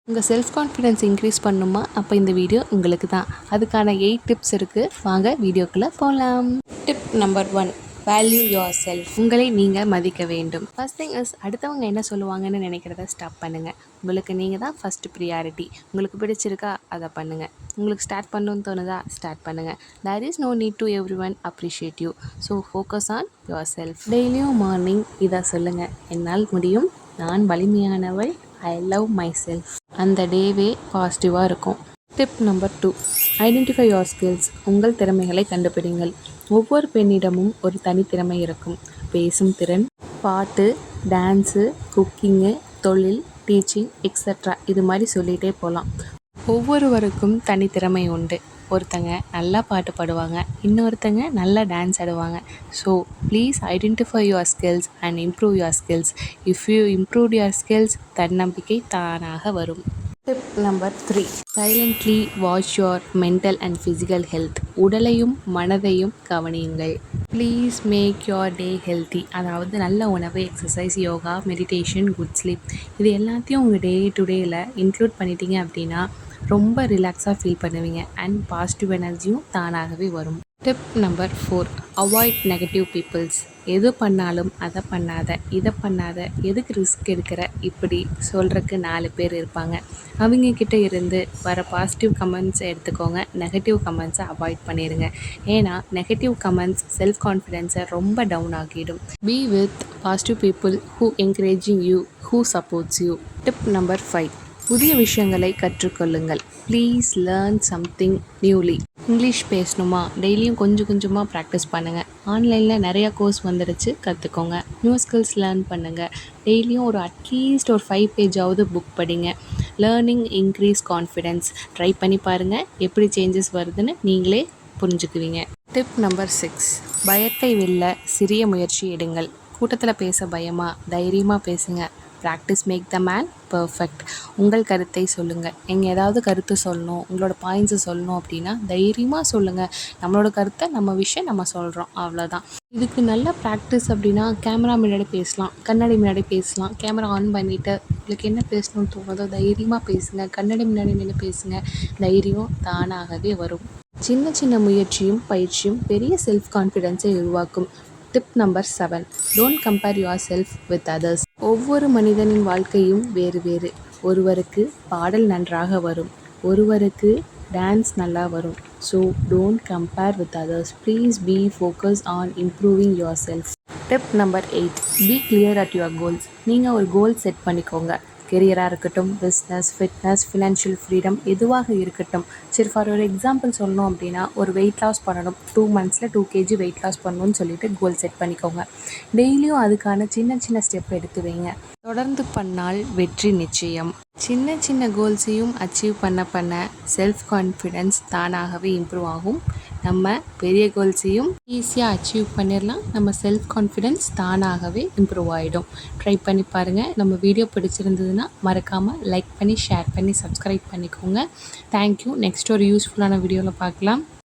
உங்கள் self confidence increase பண்ணணுமா? அப்போ இந்த வீடியோ உங்களுக்கு தான். அதுக்கான 8 டிப்ஸ் இருக்குது. வாங்க வீடியோக்குள்ளே போகலாம். Tip number 1, value yourself. உங்களை நீங்கள் மதிக்க வேண்டும். ஃபர்ஸ்ட் திங் இஸ், அடுத்தவங்க என்ன சொல்லுவாங்கன்னு நினைக்கிறத ஸ்டாப் பண்ணுங்கள். உங்களுக்கு நீங்கள் தான் ஃபஸ்ட்டு ப்ரியாரிட்டி. உங்களுக்கு பிடிச்சிருக்கா அதை பண்ணுங்கள். உங்களுக்கு ஸ்டார்ட் பண்ணணும்னு தோணுதா ஸ்டார்ட் பண்ணுங்கள். There is no need to everyone appreciate you. So focus on yourself. டெய்லியும் மார்னிங் இதை சொல்லுங்கள்: என்னால் முடியும், நான் வலிமையானவள், ஐ லவ் மை செல்ஃப். அந்த டேவே பாசிட்டிவாக இருக்கும். Tip number 2, identify your skills. உங்கள் திறமைகளை கண்டுபிடிங்கள். ஒவ்வொரு பெண்ணிடமும் ஒரு தனித்திறமை இருக்கும். பேசும் திறன், பாட்டு, டான்ஸு, குக்கிங்கு, தொழில், டீச்சிங் எக்ஸட்ரா. இது மாதிரி சொல்லிகிட்டே போகலாம். ஒவ்வொருவருக்கும் தனித்திறமை உண்டு. ஒருத்தங்க நல்லா பாட்டு பாடுவாங்க, இன்னொருத்தங்க நல்லா டான்ஸ் ஆடுவாங்க. So please identify your skills and improve your skills. If you improve your skills, தன்னம்பிக்கை தானாக வரும். Tip number 3, silently watch your mental and physical health. உடலையும் மனதையும் கவனியுங்கள். Please make your day healthy. அதாவது நல்ல உணவு, exercise, yoga, meditation, good sleep, இது எல்லாத்தையும் உங்கள் டே டு டேயில் இன்க்ளூட் பண்ணிட்டீங்க அப்படின்னா ரொம்ப ரிலாக்ஸாக ஃபீல் பண்ணுவீங்க அண்ட் பாசிட்டிவ் எனர்ஜியும் தானாகவே வரும். Tip number 4, avoid negative peoples. எது பண்ணாலும் அதை பண்ணாத, இதை பண்ணாத, எதுக்கு ரிஸ்க் எடுக்கிற, இப்படி சொல்கிறதுக்கு 4 பேர் இருப்பாங்க. அவங்கக்கிட்ட இருந்து வர பாசிட்டிவ் கமெண்ட்ஸை எடுத்துக்கோங்க, நெகட்டிவ் கமெண்ட்ஸை அவாய்ட் பண்ணிடுங்க. ஏன்னா நெகட்டிவ் கமெண்ட்ஸ் செல்ஃப் கான்ஃபிடென்ஸை ரொம்ப டவுன் ஆக்கிடும். Be with positive people who encouraging you, who supports you. Tip number 5, புதிய விஷயங்களை கற்றுக்கொள்ளுங்கள். Please learn something newly. English பேசணுமா? டெய்லியும் கொஞ்சம் கொஞ்சமாக ப்ராக்டிஸ் பண்ணுங்கள். ஆன்லைனில் நிறையா கோர்ஸ் வந்துடுச்சு, கற்றுக்கோங்க. நியூ ஸ்கில்ஸ் லேர்ன் பண்ணுங்கள். டெய்லியும் அட்லீஸ்ட் ஒரு 5 பேஜாவது புக் படிங்க. Learning increase confidence. ட்ரை பண்ணி பாருங்கள், எப்படி சேஞ்சஸ் வருதுன்னு நீங்களே புரிஞ்சுக்குவீங்க. டிப் நம்பர் 6, பயத்தை வெல்ல சிறிய முயற்சி எடுங்கள். கூட்டத்தில் பேச பயமா? தைரியமாக பேசுங்க. Practice make the man perfect. உங்கள் கருத்தை சொல்லுங்கள். நீங்கள் ஏதாவது கருத்து சொல்லணும், உங்களோட பாயிண்ட்ஸை சொல்லணும் அப்படின்னா தைரியமாக சொல்லுங்கள். நம்மளோட கருத்தை, நம்ம விஷயம் நம்ம சொல்கிறோம், அவ்வளோதான். இதுக்கு நல்ல ப்ராக்டிஸ் அப்படின்னா கேமரா முன்னாடி பேசலாம், கண்ணாடி முன்னாடி பேசலாம். கேமரா ஆன் பண்ணிவிட்டு உங்களுக்கு என்ன பேசணும்னு தோணுதோ தைரியமாக பேசுங்க. கண்ணாடி முன்னாடி நின்று பேசுங்க. தைரியம் தானாகவே வரும். சின்ன சின்ன முயற்சியும் பயிற்சியும் பெரிய செல்ஃப் கான்ஃபிடென்ஸை உருவாக்கும். Tip number 7, don't compare yourself with others. ஒவ்வொரு மனிதனின் வாழ்க்கையும் வேறு வேறு. ஒருவருக்கு பாடல் நன்றாக வரும், ஒருவருக்கு டான்ஸ் நல்லா வரும். So don't compare with others. Please be focus on improving yourself. Tip number 8, be clear at your goals. நீங்கள் ஒரு கோல் செட் பண்ணிக்கோங்க. கெரியராக இருக்கட்டும், பிஸ்னஸ், ஃபிட்னஸ், ஃபினான்ஷியல் ஃப்ரீடம், எதுவாக இருக்கட்டும். சரி, ஃபார் ஒரு எக்ஸாம்பிள் சொல்லணும் அப்படின்னா, ஒரு வெயிட் லாஸ் பண்ணணும், 2 மந்த்ஸில் 2 kg வெயிட் லாஸ் பண்ணணும்னு சொல்லிட்டு கோல் செட் பண்ணிக்கோங்க. டெய்லியும் அதுக்கான சின்ன சின்ன ஸ்டெப் எடுத்து வைங்க. தொடர்ந்து பண்ணால் வெற்றி நிச்சயம். சின்ன சின்ன கோல்ஸையும் அச்சீவ் பண்ண செல்ஃப் கான்ஃபிடென்ஸ் தானாகவே இம்ப்ரூவ் ஆகும். நம்ம பெரிய கோல்ஸையும் ஈஸியாக அச்சீவ் பண்ணிடலாம். நம்ம செல்ஃப் கான்ஃபிடென்ஸ் தானாகவே இம்ப்ரூவ் ஆகிடும். ட்ரை பண்ணி பாருங்கள். நம்ம வீடியோ பிடிச்சிருந்ததுன்னா மறக்காமல் லைக் பண்ணி, ஷேர் பண்ணி, சப்ஸ்கிரைப் பண்ணிக்கோங்க. தேங்க்யூ. நெக்ஸ்ட் ஒரு யூஸ்ஃபுல்லான வீடியோவில் பார்க்கலாம்.